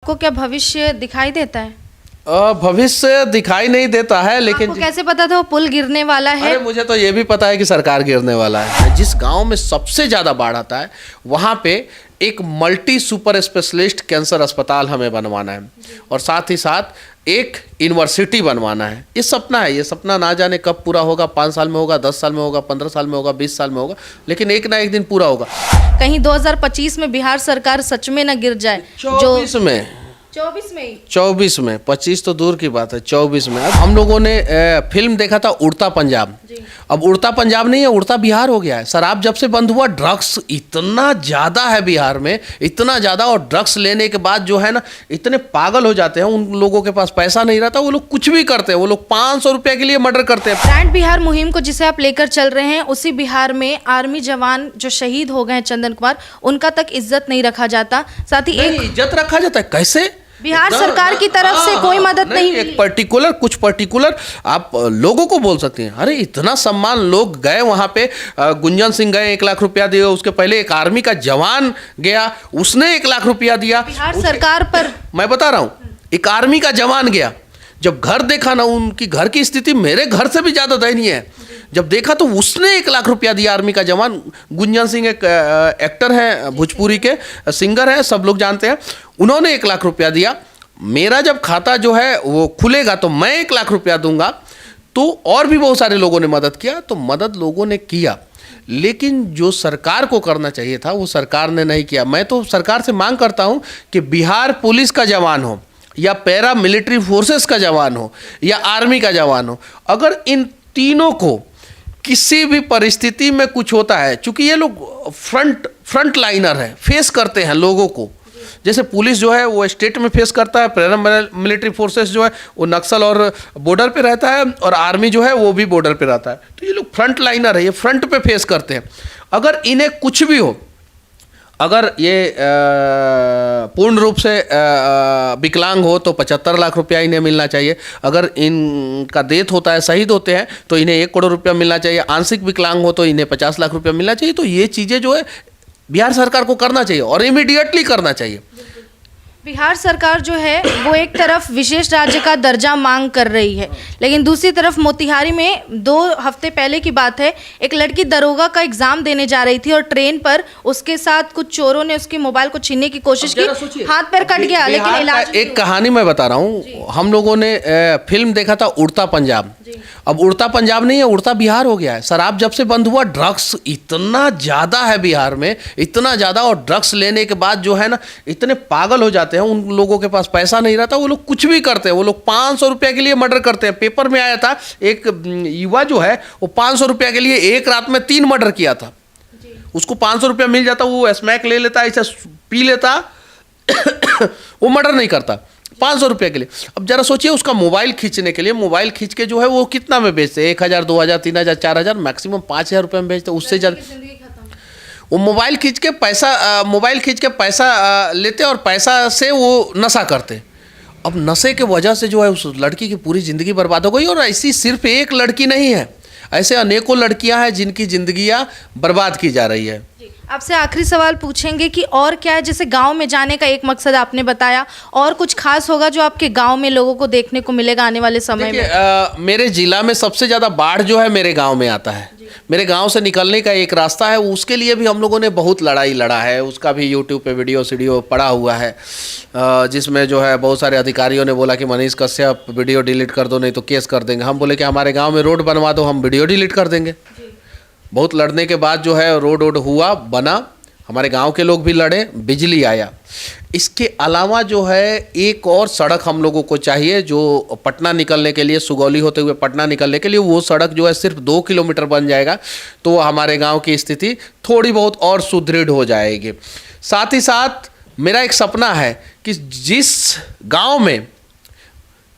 आपको क्या भविष्य दिखाई देता है? भविष्य दिखाई नहीं देता है, लेकिन आपको कैसे पता था वो पुल गिरने वाला है? अरे मुझे तो ये भी पता है कि सरकार गिरने वाला है। जिस गांव में सबसे ज़्यादा बाढ़ आता है वहाँ पे एक मल्टी सुपर स्पेशलिस्ट कैंसर अस्पताल हमें बनवाना है, और साथ ही साथ एक यूनिवर्सिटी बनवाना है। ये सपना है, ये सपना ना जाने कब पूरा होगा, 5 साल में होगा, 10 साल में होगा, 15 साल में होगा, 20 साल में होगा, लेकिन एक ना एक दिन पूरा होगा। कहीं 2025 में बिहार सरकार सच में न गिर जाए। 24 में 24 में ही 24 में 25 तो दूर की बात है, 24 में। अब हम लोगों ने फिल्म देखा था उड़ता पंजाब। अब उड़ता पंजाब नहीं है, उड़ता बिहार हो गया है। शराब जब से बंद हुआ, ड्रग्स इतना ज़्यादा है बिहार में, इतना ज़्यादा, और ड्रग्स लेने के बाद जो है ना, इतने पागल हो जाते हैं। उन लोगों के पास पैसा नहीं रहता, वो लोग कुछ भी करते हैं। वो लोग 500 रुपये के लिए मर्डर करते हैं। ब्रांड बिहार मुहिम को जिसे आप लेकर चल रहे हैं, उसी बिहार में आर्मी जवान जो शहीद हो गए हैं चंदन कुमार, उनका तक इज्जत नहीं रखा जाता। साथ ही एक इज्जत रखा जाता है कैसे? बिहार सरकार की तरफ से कोई मदद नहीं एक पर्टिकुलर, कुछ पर्टिकुलर आप लोगों को बोल सकते हैं। अरे इतना सम्मान, लोग गए वहां पे, गुंजन सिंह गए, 1 लाख रुपया दिया। उसके पहले एक आर्मी का जवान गया, उसने 1 लाख रुपया दिया। बिहार सरकार पर मैं बता रहा हूं, एक आर्मी का जवान गया, जब घर देखा ना, उनकी घर की स्थिति मेरे घर से भी ज्यादा दयनीय है। जब देखा तो उसने 1 लाख रुपया दिया, आर्मी का जवान। गुंजन सिंह एक एक्टर है, भोजपुरी के सिंगर है, सब लोग जानते हैं। उन्होंने 1 लाख रुपया दिया। मेरा जब खाता जो है वो खुलेगा तो मैं 1 लाख रुपया दूंगा। तो और भी बहुत सारे लोगों ने मदद किया, तो मदद लोगों ने किया, लेकिन जो सरकार को करना चाहिए था वो सरकार ने नहीं किया। मैं तो सरकार से मांग करता हूं कि बिहार पुलिस का जवान हो, या पैरा मिलिट्री फोर्सेस का जवान हो, या आर्मी का जवान हो, अगर इन तीनों को किसी भी परिस्थिति में कुछ होता है, चूंकि ये लोग फ्रंट लाइनर है, फेस करते हैं लोगों को। जैसे पुलिस जो है वो स्टेट में फेस करता है, पैरा मिलिट्री फोर्सेस जो है वो नक्सल और बॉर्डर पे रहता है, और आर्मी जो है वो भी बॉर्डर पे रहता है। तो ये लोग फ्रंट लाइनर है, ये फ्रंट पे फेस करते हैं। अगर इन्हें कुछ भी हो, अगर ये पूर्ण रूप से विकलांग हो तो 75 लाख रुपया इन्हें मिलना चाहिए। अगर इनका डेथ होता है, शहीद होते हैं, तो इन्हें 1 करोड़ रुपया मिलना चाहिए। आंशिक विकलांग हो तो इन्हें 50 लाख रुपया मिलना चाहिए। तो ये चीज़ें जो है बिहार सरकार को करना चाहिए, और इमीडिएटली करना चाहिए। बिहार सरकार जो है वो एक तरफ विशेष राज्य का दर्जा मांग कर रही है, लेकिन दूसरी तरफ मोतिहारी में 2 हफ्ते पहले की बात है, एक लड़की दरोगा का एग्जाम देने जा रही थी, और ट्रेन पर उसके साथ कुछ चोरों ने उसके मोबाइल को छीनने की कोशिश की, हाथ पैर कट गया, लेकिन इलाज। एक कहानी मैं बता रहा हूँ, हम लोगों ने फिल्म देखा था उड़ता पंजाब। अब उड़ता पंजाब नहीं है, उड़ता बिहार हो गया है। शराब जब से बंद हुआ, ड्रग्स इतना ज़्यादा है बिहार में, इतना ज़्यादा, और ड्रग्स लेने के बाद जो है ना, इतने पागल हो जाते हैं। उन लोगों के पास पैसा नहीं रहता, वो लोग कुछ भी करते हैं। वो लोग 500 रुपये के लिए मर्डर करते हैं। पेपर में आया था, एक युवा जो है वो 500 रुपये के लिए एक रात में 3 मर्डर किया था। उसको 500 रुपया मिल जाता, वो स्मैक ले लेता, ऐसा पी लेता, वो मर्डर नहीं करता 500 रुपये के लिए। अब जरा सोचिए, उसका मोबाइल खींचने के लिए, मोबाइल खींच के जो है वो कितना में बेचते, 1000, 2000, 3000, 4000, मैक्सिमम 5000 रुपये में बेचते, उससे ज़्यादा। वो मोबाइल खींच के पैसा लेते, और पैसा से वो नशा करते। अब नशे के वजह से जो है उस लड़की की पूरी ज़िंदगी बर्बाद हो गई। और ऐसी सिर्फ एक लड़की नहीं है, ऐसे अनेकों लड़कियां हैं जिनकी ज़िंदगियां बर्बाद की जा रही है। आपसे आखिरी सवाल पूछेंगे कि और क्या है, जैसे गांव में जाने का एक मकसद आपने बताया, और कुछ खास होगा जो आपके गांव में लोगों को देखने को मिलेगा आने वाले समय में? मेरे जिला में सबसे ज़्यादा बाढ़ जो है मेरे गांव में आता है। मेरे गांव से निकलने का एक रास्ता है, उसके लिए भी हम लोगों ने बहुत लड़ाई लड़ा है। उसका भी यूट्यूब पे वीडियो पड़ा हुआ है, जिसमें जो है बहुत सारे अधिकारियों ने बोला कि मनीष कश्यप वीडियो डिलीट कर दो, नहीं तो केस कर देंगे। हम बोले कि हमारे गाँव में रोड बनवा दो, हम वीडियो डिलीट कर देंगे। बहुत लड़ने के बाद जो है रोड हुआ, बना, हमारे गांव के लोग भी लड़े, बिजली आया। इसके अलावा जो है एक और सड़क हम लोगों को चाहिए, जो पटना निकलने के लिए, सुगौली होते हुए पटना निकलने के लिए, वो सड़क जो है सिर्फ 2 किलोमीटर बन जाएगा, तो हमारे गांव की स्थिति थोड़ी बहुत और सुदृढ़ हो जाएगी। साथ ही साथ मेरा एक सपना है कि जिस गांव में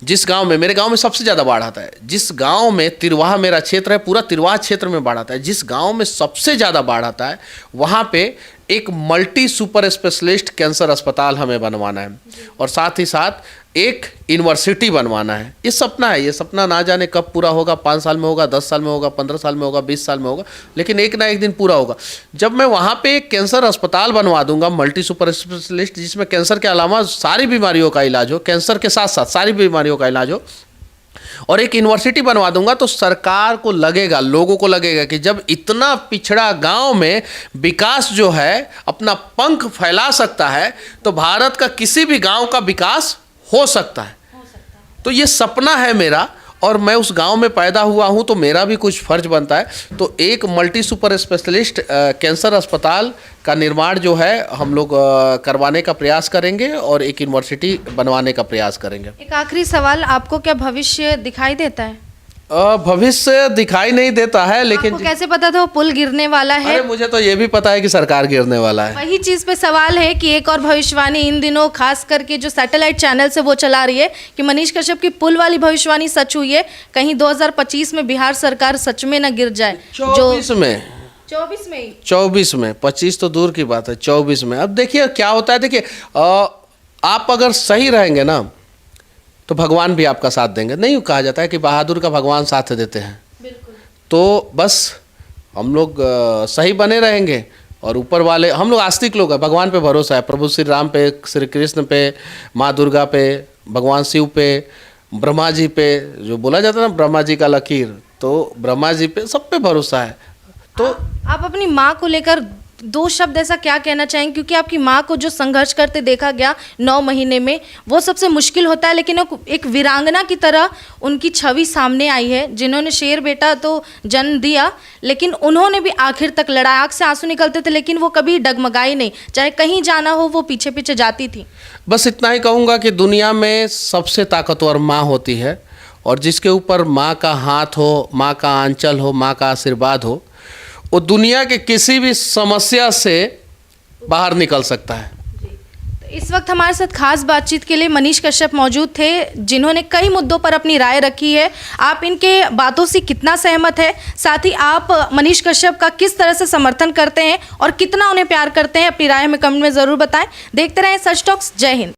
मेरे गांव में सबसे ज़्यादा बाढ़ आता है, जिस गांव में तिरवाह मेरा क्षेत्र है, पूरा तिरवाह क्षेत्र में बाढ़ आता है, जिस गांव में सबसे ज़्यादा बाढ़ आता है, वहाँ पे एक मल्टी सुपर स्पेशलिस्ट कैंसर अस्पताल हमें बनवाना है और साथ ही साथ एक यूनिवर्सिटी बनवाना है। ये सपना है, ये सपना ना जाने कब पूरा होगा, 5 साल में होगा, 10 साल में होगा, 15 साल में होगा, 20 साल में होगा, लेकिन एक ना एक दिन पूरा होगा। जब मैं वहाँ पे एक कैंसर अस्पताल बनवा दूंगा मल्टी सुपर स्पेशलिस्ट, जिसमें कैंसर के अलावा सारी बीमारियों का इलाज हो, कैंसर के साथ साथ सारी बीमारियों का इलाज हो, और एक यूनिवर्सिटी बनवा दूंगा, तो सरकार को लगेगा, लोगों को लगेगा कि जब इतना पिछड़ा गांव में विकास जो है अपना पंख फैला सकता है, तो भारत का किसी भी गांव का विकास हो सकता है। तो ये सपना है मेरा, और मैं उस गांव में पैदा हुआ हूं, तो मेरा भी कुछ फर्ज बनता है। तो एक मल्टी सुपर स्पेशलिस्ट कैंसर अस्पताल का निर्माण जो है हम लोग करवाने का प्रयास करेंगे और एक यूनिवर्सिटी बनवाने का प्रयास करेंगे। एक आखिरी सवाल, आपको क्या भविष्य दिखाई देता है? भविष्य दिखाई नहीं देता है, लेकिन आपको कैसे पता था वो पुल गिरने वाला है? अरे मुझे तो ये भी पता है कि सरकार गिरने वाला है। वही चीज पे सवाल है कि एक और भविष्यवाणी इन दिनों खास करके जो सैटेलाइट चैनल से वो चला रही है कि मनीष कश्यप की पुल वाली भविष्यवाणी सच हुई है, कहीं 2025 में बिहार सरकार सच में न गिर जाए। 24 में 24 में ही 24 में 25 तो दूर की बात है, 24 में। अब देखिए क्या होता है, देखिए आप अगर सही रहेंगे ना तो भगवान भी आपका साथ देंगे। नहीं कहा जाता है कि बहादुर का भगवान साथ देते हैं, बिल्कुल। तो बस हम लोग सही बने रहेंगे और ऊपर वाले, हम लोग आस्तिक लोग हैं, भगवान पे भरोसा है, प्रभु श्री राम पे, श्री कृष्ण पे, माँ दुर्गा पे, भगवान शिव पे, ब्रह्मा जी पे, जो बोला जाता है ना ब्रह्मा जी का लकीर, तो ब्रह्मा जी पे, सब पे भरोसा है। तो आप अपनी माँ को लेकर 2 शब्द ऐसा क्या कहना चाहेंगे, क्योंकि आपकी माँ को जो संघर्ष करते देखा गया 9 महीने में, वो सबसे मुश्किल होता है, लेकिन एक वीरांगना की तरह उनकी छवि सामने आई है, जिन्होंने शेर बेटा तो जन्म दिया, लेकिन उन्होंने भी आखिर तक लड़ा, आँख से आंसू निकलते थे लेकिन वो कभी डगमगाई नहीं, चाहे कहीं जाना हो वो पीछे पीछे जाती थी। बस इतना ही कहूँगा कि दुनिया में सबसे ताकतवर माँ होती है, और जिसके ऊपर माँ का हाथ हो, माँ का आंचल हो, माँ का आशीर्वाद हो, वो दुनिया के किसी भी समस्या से बाहर निकल सकता है। तो इस वक्त हमारे साथ खास बातचीत के लिए मनीष कश्यप मौजूद थे, जिन्होंने कई मुद्दों पर अपनी राय रखी है। आप इनके बातों से कितना सहमत है, साथ ही आप मनीष कश्यप का किस तरह से समर्थन करते हैं और कितना उन्हें प्यार करते हैं, अपनी राय हमें कमेंट में ज़रूर बताएं। देखते रहें सच टॉक्स। जय हिंद।